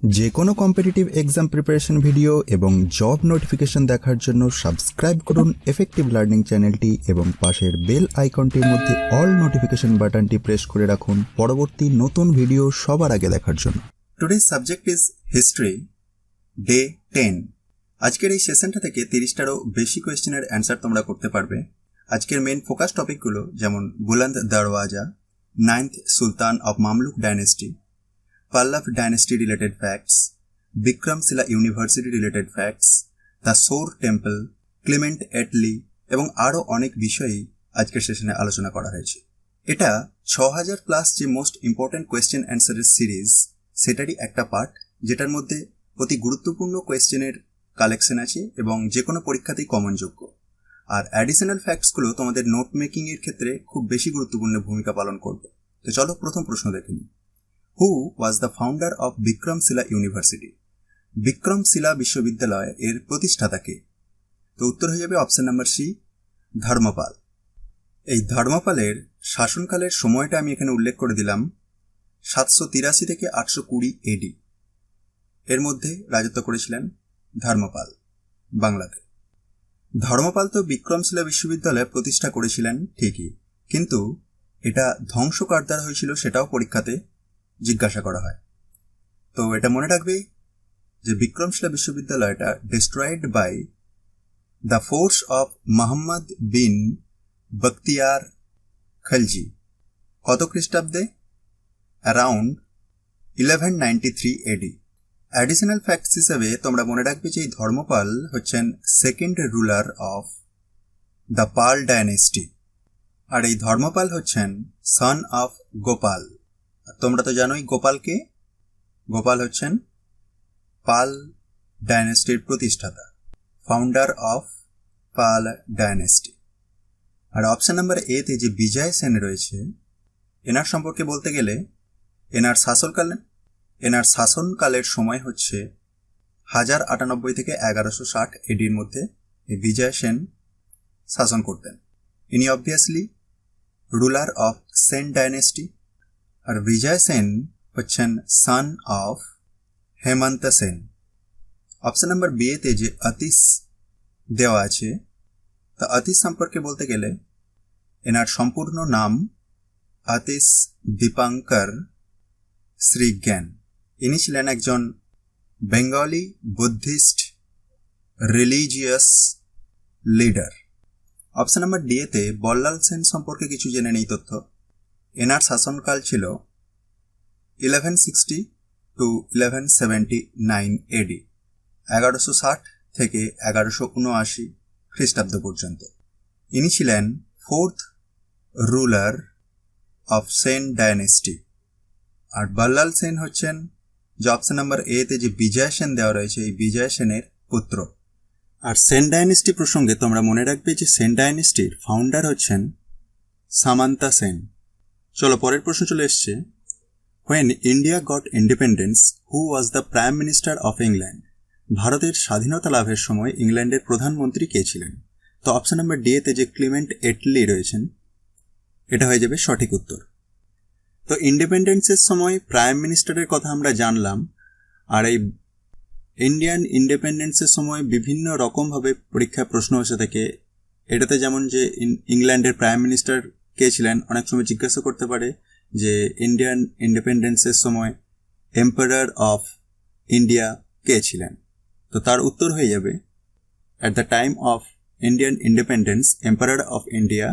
যে কোনো competitive exam preparation video এবং জব নোটিফিকেশন দেখার জন্য সাবস্ক্রাইব করুন এফেক্টিভ লার্নিং চ্যানেলটি এবং পাশের বেল আইকনটির মধ্যে অল নোটিফিকেশন বাটনটি প্রেস করে রাখুন পরবর্তী নতুন ভিডিও সবার আগে দেখার জন্য। Today's subject is history, day 10। আজকের এই সেশনটা থেকে 30টারও বেশি কোয়েশ্চেনের অ্যান্সার তোমরা করতে পারবে। আজকের মেন ফোকাস টপিকগুলো যেমন Buland Darwaza, 9th sultan of Mamluk dynasty, Pallava dynasty related facts, Vikramshila university related facts, the shore temple, Clement Attlee এবং আরও অনেক বিষয়ই আজকের সেশনে আলোচনা করা হয়েছে। এটা 6000+ যে মোস্ট ইম্পর্ট্যান্ট কোয়েশ্চেন অ্যান্সারের সিরিজ সেটারই একটা পার্ট, যেটার মধ্যে অতি গুরুত্বপূর্ণ কোয়েশ্চেনের কালেকশন আছে এবং যে কোনো পরীক্ষাতেই কমনযোগ্য। আর অ্যাডিশনাল ফ্যাক্টসগুলো তোমাদের নোট মেকিংয়ের ক্ষেত্রে খুব বেশি গুরুত্বপূর্ণ ভূমিকা পালন করবে। তো চলো প্রথম প্রশ্ন দেখে নিই। Who was the founder of Vikramashila university? Vikramashila বিশ্ববিদ্যালয় এর প্রতিষ্ঠাতা কে? তো উত্তর হয়ে যাবে অপশন নাম্বার সি, ধর্মপাল। এই ধর্মপালের শাসনকালের সময়টা আমি এখানে উল্লেখ করে দিলাম, 783 থেকে 820 এডি এর মধ্যে রাজত্ব করেছিলেন ধর্মপাল বাংলাতে। ধর্মপাল তো বিক্রমশিলা বিশ্ববিদ্যালয় প্রতিষ্ঠা করেছিলেন ঠিকই, কিন্তু এটা ধ্বংস কার দ্বারা হয়েছিল সেটাও পরীক্ষাতে জিজ্ঞাসা করা হয়। তো এটা মনে রাখবে যে বিক্রমশিলা বিশ্ববিদ্যালয়টা destroyed by the force of Mohammad bin Bakhtiyar Khalji. কত খ্রিস্টাব্দে? অ্যারাউন্ড 1193 এডি। অ্যাডিশনাল ফ্যাক্টস হিসেবে তোমরা মনে রাখবে যে এই ধর্মপাল হচ্ছেন second ruler of the Pala dynasty, আর এই ধর্মপাল হচ্ছেন সন অফ গোপাল। তোমরা তো জানোই গোপালকে, গোপাল হচ্ছেন পাল ডাইনেস্টির প্রতিষ্ঠাতা, ফাউন্ডার অফ পাল ডাইনেস্টি। আর অপশন নাম্বার এতে যে বিজয় সেন রয়েছে, এনার সম্পর্কে বলতে গেলে এনার শাসনকালের সময় হচ্ছে 1098 থেকে 1160 এডির মধ্যে এই বিজয় সেন শাসন করতেন। ইনি obviously ruler of Sen dynasty. আর বিজয় সেন হচ্ছেন son of Hemanta Sen. Option number বিতে যে অতীশ দেওয়া আছে, তা অতীশ সম্পর্কে বলতে গেলে এনার সম্পূর্ণ নাম অতীশ দীপাঙ্কর শ্রীজ্ঞান। ইনি ছিলেন একজন Bengali Buddhist religious leader. Option number ডিতে বল্লাল সেন সম্পর্কে কিছু জেনে নেই তথ্য। এনার শাসনকাল ছিল 1160 টু 1179 এডি, 1160 থেকে 1179 খ্রিস্টাব্দ পর্যন্ত। ইনি ছিলেন 4th ruler of Sen dynasty. আর বল্লাল সেন হচ্ছেন যে অপশন নাম্বার এতে যে বিজয় সেন দেওয়া রয়েছে, এই বিজয় সেনের পুত্র। আর সেন ডাইনেস্টি প্রসঙ্গে তোমরা মনে রাখবে যে সেন ডাইনেস্টির ফাউন্ডার হচ্ছেন সামান্তা সেন। চলো পরের প্রশ্ন চলে এসছে। When India goat independence, who was the prime minister of England? ভারতের স্বাধীনতা লাভের সময় ইংল্যান্ডের প্রধানমন্ত্রী কে ছিলেন? তো অপশন নাম্বার ডিতে যে ক্লিমেন্ট এটলি রয়েছেন, এটা হয়ে যাবে সঠিক উত্তর। তো ইন্ডিপেন্ডেন্সের সময় প্রাইম মিনিস্টারের কথা আমরা জানলাম। আর এই ইন্ডিয়ান ইন্ডিপেন্ডেন্সের সময় বিভিন্ন রকমভাবে পরীক্ষায় প্রশ্ন এসে থাকে। এটাতে যেমন যে ইংল্যান্ডের প্রাইম মিনিস্টার কে ছিলেন, অনেক সময় জিজ্ঞাসা করতে পারে যে ইন্ডিয়ান ইন্ডিপেন্ডেন্সের সময় এম্পারার অফ ইন্ডিয়া কে ছিলেন? তো তার উত্তর হয়ে যাবে at the time of Indian independence emperor of India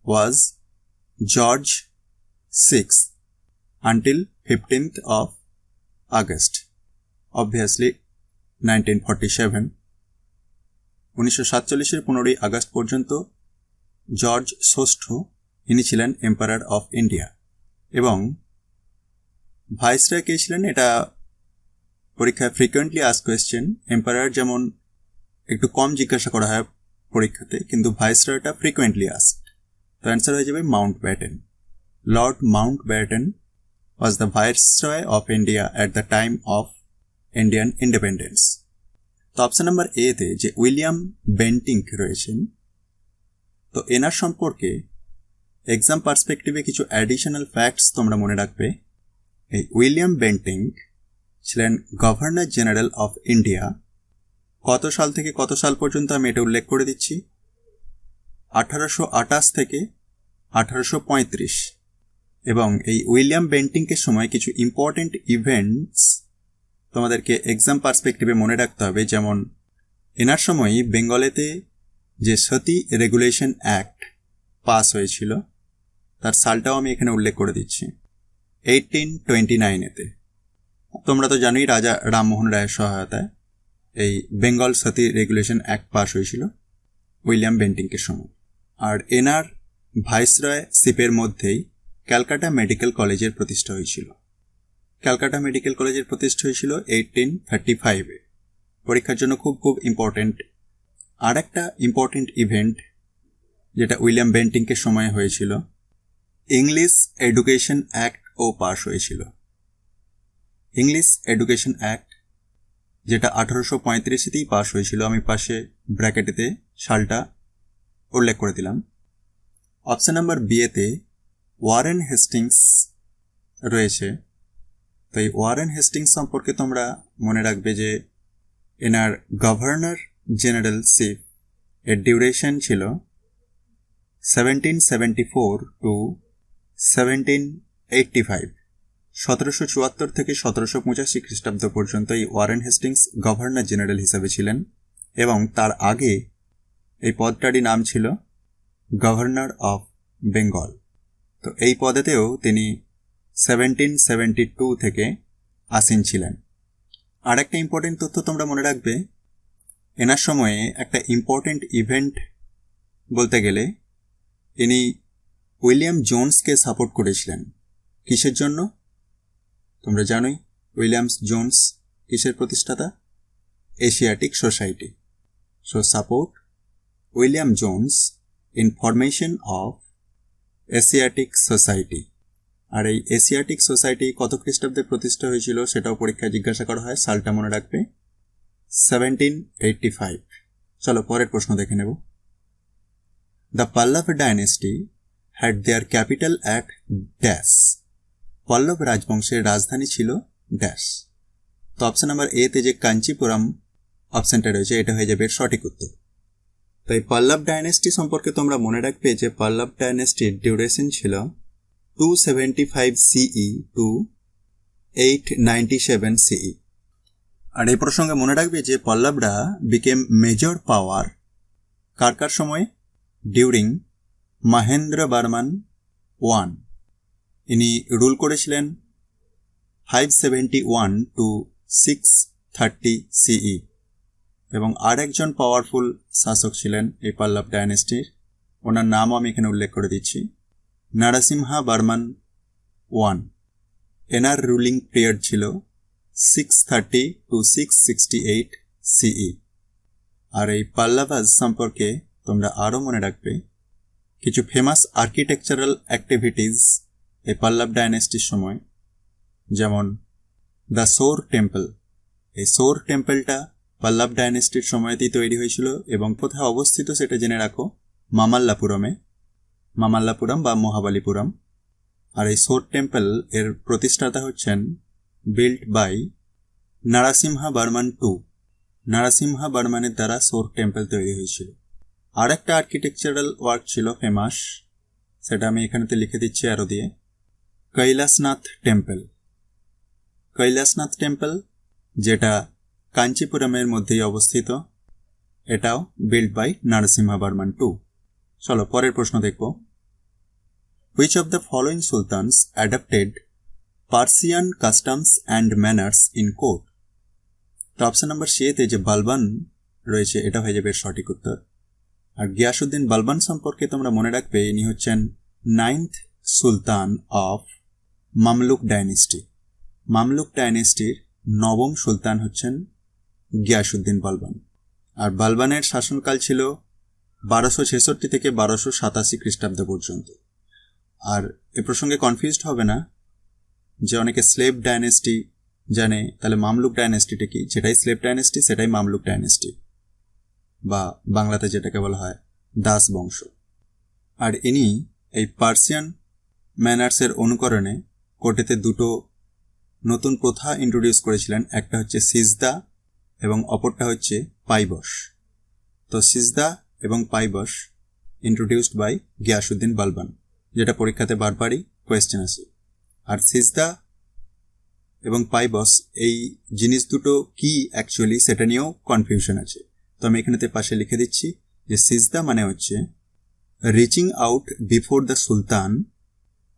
was George VI until 15th of August, obviously 1947। 1947 15ই আগস্ট পর্যন্ত জর্জ ষষ্ঠ ইনি ছিলেন এম্পারার অফ ইন্ডিয়া। এবং ভাইসরয় কে ছিলেন, এটা পরীক্ষায় ফ্রিকোয়েন্টলি আস্ক কোয়েশ্চেন। এম্পারার যেমন একটু কম জিজ্ঞাসা করা হয় পরীক্ষাতে, কিন্তু ভাইসরয়টা ফ্রিকোয়েন্টলি আস্ক। তো অ্যান্সার হয়ে যাবে Mount Batten. Lord Mountbatten was the Viceroy of India at the time of Indian independence। তো অপশন নাম্বার এতে যে উইলিয়াম বেন্টিঙ্ক রয়েছেন, তো এনার সম্পর্কে এক্সাম পার্সপেক্টিভে কিছু অ্যাডিশনাল ফ্যাক্টস তোমরা মনে রাখবে। এই উইলিয়াম বেন্টিঙ্ক ছিলেন গভর্নর জেনারেল অফ ইন্ডিয়া। কত সাল থেকে কত সাল পর্যন্ত আমি এটা উল্লেখ করে দিচ্ছি, 1828 থেকে 1835। এবং এই উইলিয়াম বেন্টিংকের সময় কিছু ইম্পর্টেন্ট ইভেন্টস তোমাদেরকে এক্সাম পার্সপেক্টিভে মনে রাখতে হবে। যেমন এনার সময়ই বেঙ্গলেতে যে সতী রেগুলেশন অ্যাক্ট পাস হয়েছিল তার সালটাও আমি এখানে উল্লেখ করে দিচ্ছি, 1829-এতে। তোমরা তো জানোই রাজা রামমোহন রায়ের সহায়তায় এই বেঙ্গল সতী রেগুলেশন অ্যাক্ট পাস হয়েছিল উইলিয়াম বেন্টিংকের সময়। আর এনার ভাইসরয় শিপের মধ্যেই ক্যালকাটা মেডিকেল কলেজের প্রতিষ্ঠা হয়েছিল। ক্যালকাটা মেডিকেল কলেজের প্রতিষ্ঠা হয়েছিল 1835-এ। পরীক্ষার জন্য খুব খুব ইম্পর্টেন্ট। আর একটা ইম্পর্টেন্ট ইভেন্ট যেটা উইলিয়াম বেন্টিংকের সময় হয়েছিল, ইংলিশ এডুকেশন অ্যাক্টও পাস হয়েছিল। ইংলিশ এডুকেশন অ্যাক্ট যেটা 1835-তেই পাস হয়েছিল, আমি পাশে ব্র্যাকেটেতে সালটা উল্লেখ করে দিলাম। অপশন নাম্বার বিয়েতে ওয়ারেন হেস্টিংস রয়েছে। তো এই ওয়ারেন হেস্টিংস সম্পর্কে তোমরা মনে রাখবে যে এনার গভর্নর জেনারেলশিপ এর ডিউরেশন ছিল 1774 to 1785। 1774 থেকে 1785 খ্রিস্টাব্দ পর্যন্ত এই ওয়ারেন হেস্টিংস গভর্নর জেনারেল হিসেবে ছিলেন। এবং তার আগে এই পদটারই নাম ছিল গভর্নর অফ বেঙ্গল। তো এই পদেতেও তিনি 1772 থেকে আসীন ছিলেন। আর একটা ইম্পর্টেন্ট তথ্য তোমরা মনে রাখবে, এনার সময়ে একটা ইম্পর্টেন্ট ইভেন্ট বলতে গেলে ইনি উইলিয়াম জোন্সকে সাপোর্ট করেছিলেন। কিসের জন্য? তোমরা জানোই উইলিয়াম জোন্স কিসের প্রতিষ্ঠাতা? Asiatic society. So support William Jones in formation of Asiatic society. আর এই এশিয়াটিক সোসাইটি কত খ্রিস্টাব্দে প্রতিষ্ঠা হয়েছিল সেটাও পরীক্ষায় জিজ্ঞাসা করা হয়, সালটা মনে রাখবে 1785। চলো পরের প্রশ্ন দেখে নেব। The Pallava dynasty had their capital at dash. Pallava রাজবংশের রাজধানী ছিল ড্যাশ। তো অপশন নাম্বার এতে যে কাঞ্চিপুরম অপশনটা রয়েছে এটা হয়ে যাবে সঠিক উত্তর। তো এই পল্লব ডাইনেস্টি সম্পর্কে তোমরা মনে রাখবে যে পল্লব ডাইনেস্টির ডিউরেশন ছিল 275 CE to 897 CE। আর এই প্রসঙ্গে মনে রাখবে যে পল্লবরা বিকেম মেজর পাওয়ার কার সময়? ডিউরিং মহেন্দ্র বর্মন 1। ইনি রুল করেছিলেন 571 to 630 CE। এবং আর একজন পাওয়ারফুল শাসক ছিলেন এই পল্লব ডাইনেস্টির, ওনার নামও আমি এখানে উল্লেখ করে দিচ্ছি, নরসিংহা বর্মন 1। এনার রুলিং পিরিয়ড ছিল 630 to 668 CE। আর এই পল্লবাস সম্পর্কে তোমরা আরও মনে রাখবে কিছু ফেমাস আর্কিটেকচারাল অ্যাক্টিভিটিস এই পল্লব ডাইনেস্টির সময়, যেমন দ্য সোর টেম্পল। এই সোর টেম্পলটা পল্লব ডাইনেস্টির সময়তেই তৈরি হয়েছিল এবং কোথায় অবস্থিত সেটা জেনে রাখো, মামাল্লাপুরমে, মামাল্লাপুরম বা মহাবালিপুরম। আর এই সোর টেম্পল এর প্রতিষ্ঠাতা হচ্ছেন বিল্ট বাই নরসিংহা বর্মন 2। নরসিংহা বর্মনের দ্বারা সোর টেম্পল তৈরি হয়েছিল। আর একটা আর্কিটেকচারাল ওয়ার্ক ছিল ফেমাস, সেটা আমি এখানেতে লিখে দিচ্ছি আরও দিয়ে, কৈলাসনাথ টেম্পল। কৈলাসনাথ টেম্পল যেটা কাঞ্চিপুরমের মধ্যেই অবস্থিত, এটাও বিল্ট বাই নরসিংহা বর্মন 2। চলো পরের প্রশ্ন দেখব। Which of the following sultans adopted Persian customs and manners in court? তো অপশন নাম্বার সিতে যে বালবান রয়েছে এটা হয়ে যাবে সঠিক উত্তর। আর গিয়াসউদ্দিন বালবান সম্পর্কে তোমরা মনে রাখবে ইনি হচ্ছেন 9th sultan of Mamluk dynasty. Mamluk ডাইনেস্টির 9ম সুলতান হচ্ছেন গিয়াসউদ্দিন বালবান। আর বালবানের শাসনকাল ছিল 1266 থেকে 1287 খ্রিস্টাব্দ পর্যন্ত। আর এ প্রসঙ্গে কনফিউজড হবে না যে অনেকে স্লেভ ডাইনেস্টি জানে, তাহলে মামলুক ডাইনেস্টিটা কি? যেটাই স্লেভ ডাইনেস্টি সেটাই মামলুক ডাইনেস্টি, বা বাংলাতে যেটাকে বলা হয় দাস বংশ। আর ইনি এই পার্সিয়ান ম্যানার্সের অনুকরণে কোর্টেতে দুটো নতুন প্রথা ইন্ট্রোডিউস করেছিলেন। একটা হচ্ছে সিজদা এবং অপরটা হচ্ছে পাইবশ। তো সিজদা এবং পাইবশ ইন্ট্রোডিউসড বাই গিয়াসউদ্দিন বালবান, যেটা পরীক্ষাতে বারবারই কোয়েশ্চেন আসে। আর সিজদা এবং পাইবশ এই জিনিস দুটো কি অ্যাকচুয়ালি সেটা নিয়েও কনফিউশন আছে। তো আমি এখানেতে পাশে লিখে দিচ্ছি যে সিজদা মানে হচ্ছে reaching out before the sultan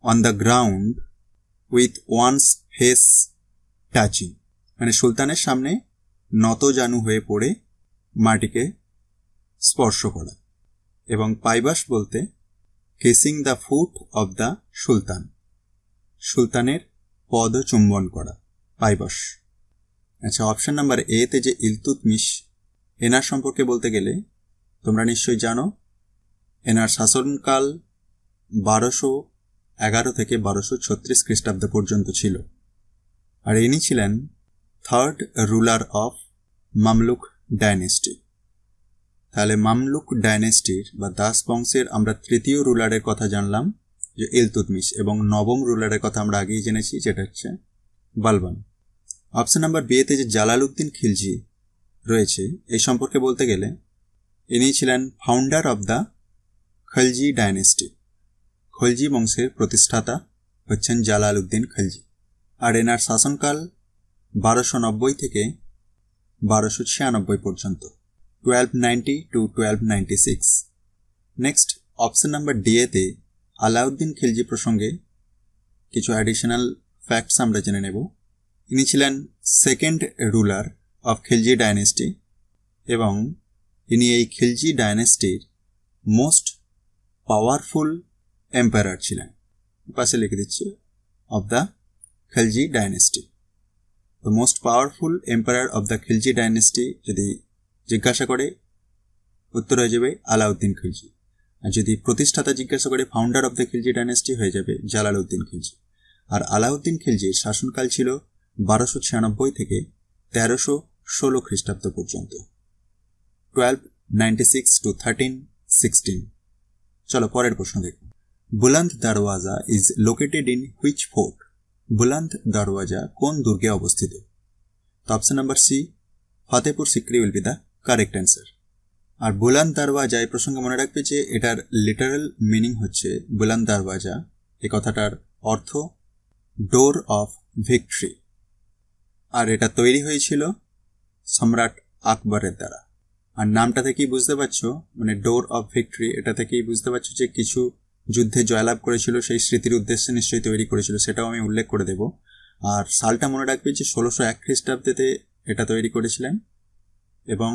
on the ground with one's face touching, মানে সুলতানের সামনে নতজানু হয়ে পড়ে মাটিকে স্পর্শ করা। এবং পাইবাস বলতে kissing the foot of the সুলতান, সুলতানের পদ চুম্বন করা, পাইবাস। আচ্ছা, অপশন নাম্বার এ তে যে ইলতুৎমিশ, এনার সম্পর্কে বলতে গেলে তোমরা নিশ্চয়ই জানো এনার শাসনকাল 1211 থেকে 1236 খ্রিস্টাব্দ পর্যন্ত ছিল। আর ইনি ছিলেন third ruler of Mamluk dynasty. তাহলে মামলুক ডাইনেস্টির বা দাস বংশের আমরা তৃতীয় রুলারের কথা জানলাম যে ইলতুৎমিশ, এবং নবম রুলারের কথা আমরা আগেই জেনেছি যেটা হচ্ছে বালবান। অপশন নাম্বার বি তে যে জালালউদ্দিন খিলজি রয়েছে এই সম্পর্কে বলতে গেলে ইনি ছিলেন founder of the Khalji dynasty. Khalji বংশের প্রতিষ্ঠাতা হচ্ছেন জালালউদ্দিন খিলজি। আর এনার শাসনকাল 1290 থেকে 1296 পর্যন্ত, 1290 to 1296। Next option number D তে আলাউদ্দিন খিলজি প্রসঙ্গে কিছু অ্যাডিশনাল ফ্যাক্টস আমরা জেনে নেব। ইনি ছিলেন second ruler of Khilji dynasty এবং ইনি এই খিলজি ডাইনেস্টির মোস্ট পাওয়ারফুল এম্পায়ার ছিলেন। পাশে লিখে দিচ্ছি of the Khilji dynasty. The most powerful empire of the Khilji dynasty যদি জিজ্ঞাসা করে উত্তর হয়ে যাবে আলাউদ্দিন খিলজি। আর যদি প্রতিষ্ঠাতা জিজ্ঞাসা করে founder of the Khilji dynasty হয়ে যাবে জালালউদ্দিন খিলজি। আর আলাউদ্দিন খিলজির শাসনকাল ছিল 1296 থেকে 1316 খ্রিস্টাব্দ পর্যন্ত, 1296 to 1316। চলো পরের প্রশ্ন দেখুন। Buland Darwaza is located in which fort? Buland Darwaza কোন দুর্গে অবস্থিত? তো option number C Fatehpur Sikri will be the correct answer. আর বুলন্দ দরওয়াজা এই প্রসঙ্গে মনে রাখবে যে এটার লিটারাল মিনিং হচ্ছে বুলন্দ দরওয়াজা, এই কথাটার অর্থ ডোর অফ ভিক্টরি। আর এটা তৈরি হয়েছিল সম্রাট আকবরের দ্বারা। আর নামটা থেকেই বুঝতে পারছো, মানে ডোর অফ ভিক্টরি, এটা থেকেই বুঝতে পারছো যে কিছু যুদ্ধে জয়লাভ করেছিল সেই স্মৃতির উদ্দেশ্যে নিশ্চয়ই তৈরি করেছিল, সেটাও আমি উল্লেখ করে দেব। আর সালটা মনে রাখবে যে 1601 খ্রিস্টাব্দে এটা তৈরি করেছিলেন, এবং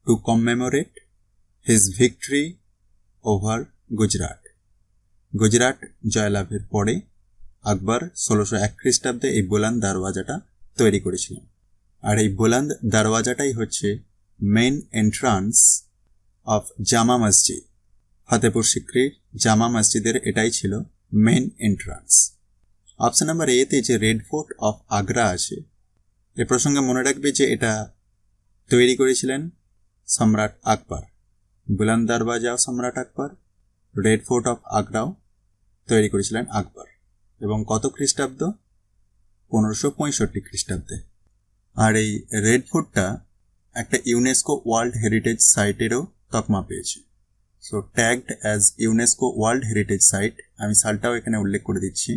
to commemorate his victory over Gujarat. Gujarat জয়লাভের পরে আকবর 1601 খ্রিস্টাব্দে এই বুলন্দ দরওয়াজাটা তৈরি করেছিলেন। আর এই বুলন্দ দরওয়াজাটাই হচ্ছে মেইন এন্ট্রান্স অফ জামা মসজিদ। ফতেপুর সিক্রির জামা মসজিদের এটাই ছিল main entrance. Option number A তে যে রেড ফোর্ট অফ আগ্রা আছে এ প্রসঙ্গে মনে রাখবে যে এটা তৈরি করেছিলেন সম্রাট আকবর। বুলন্দ দরওয়াজাও সম্রাট আকবর, রেড ফোর্ট অফ আগ্রাও তৈরি করেছিলেন আকবর। এবং কত খ্রিস্টাব্দ? 1565 খ্রিস্টাব্দে। আর এই রেড ফোর্টটা একটা ইউনেস্কো ওয়ার্ল্ড হেরিটেজ সাইটেরও তকমা পেয়েছে। So tagged as UNESCO world heritage site. আমি সালটাও এখানে উল্লেখ করে দিচ্ছি,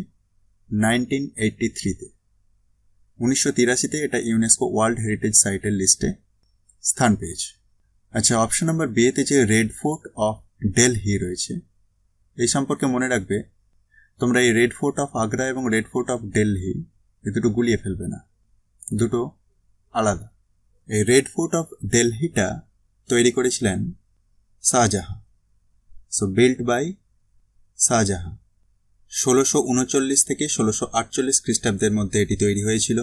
1983-তে, 1983-তে এটা ইউনেস্কো ওয়ার্ল্ড হেরিটেজ সাইটের লিস্টে স্থান পেয়েছে। আচ্ছা, অপশন নাম্বার বি তে যে রেড ফোর্ট অফ দিল্লি রয়েছে এই সম্পর্কে মনে রাখবে তোমরা এই রেড ফোর্ট অফ আগ্রা এবং রেড ফোর্ট অফ দিল্লি এই দুটো গুলিয়ে ফেলবে না, দুটো আলাদা। এই রেড ফোর্ট অফ দিল্লিটা তৈরি করেছিলেন Shah Jahan. So build by Shah Jahan. 1639 থেকে 1648 খ্রিস্টাব্দের মধ্যে এটি তৈরি হয়েছিল।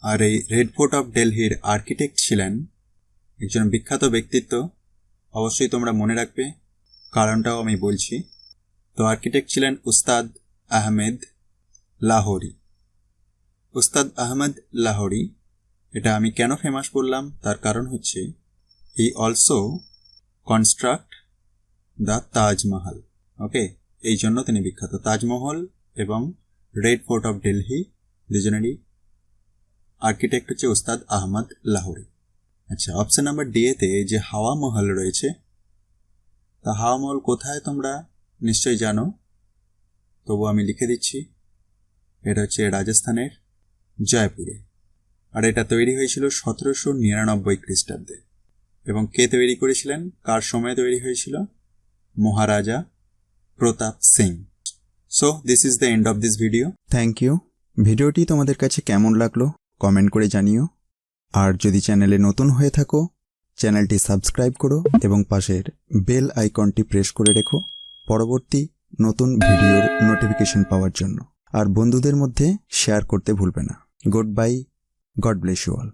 আর এই রেড ফোর্ট অফ দিল্লির আর্কিটেক্ট ছিলেন একজন বিখ্যাত ব্যক্তিত্ব, অবশ্যই তোমরা মনে রাখবে, কারণটাও আমি বলছি। তো আর্কিটেক্ট ছিলেন উস্তাদ আহমেদ লাহোরি। উস্তাদ আহমেদ লাহোরি, এটা আমি কেন ফেমাস বললাম তার কারণ হচ্ছে he also construct the Taj Mahal. Okay, এই জন্য তিনি বিখ্যাত। তাজমহল এবং রেড ফোর্ট অফ দিল্লি দুজনেরই আর্কিটেক্ট হচ্ছে ওস্তাদ আহমদ লাহোরি। আচ্ছা, অপশন নাম্বার ডি এতে যে হাওয়া মহল রয়েছে, তা হাওয়া মহল কোথায় তোমরা নিশ্চয়ই জানো, তবু আমি লিখে দিচ্ছি। এটা হচ্ছে রাজস্থানের জয়পুরে, আর এটা তৈরি হয়েছিল 1799 খ্রিস্টাব্দে। এবং কে তৈরি করেছিলেন, কার সময় তৈরি হয়েছিল? Maharaja Pratap Singh. So this is the end of this video. Thank you. ভিডিওটি তোমাদের কাছে কেমন লাগলো কমেন্ট করে জানিও। আর যদি চ্যানেলে নতুন হয়ে থাকো, চ্যানেলটি সাবস্ক্রাইব করো এবং পাশের বেল আইকনটি প্রেস করে রেখো পরবর্তী নতুন ভিডিওর নোটিফিকেশন পাওয়ার জন্য। আর বন্ধুদের মধ্যে শেয়ার করতে ভুলবে না। Good bye, God bless you all.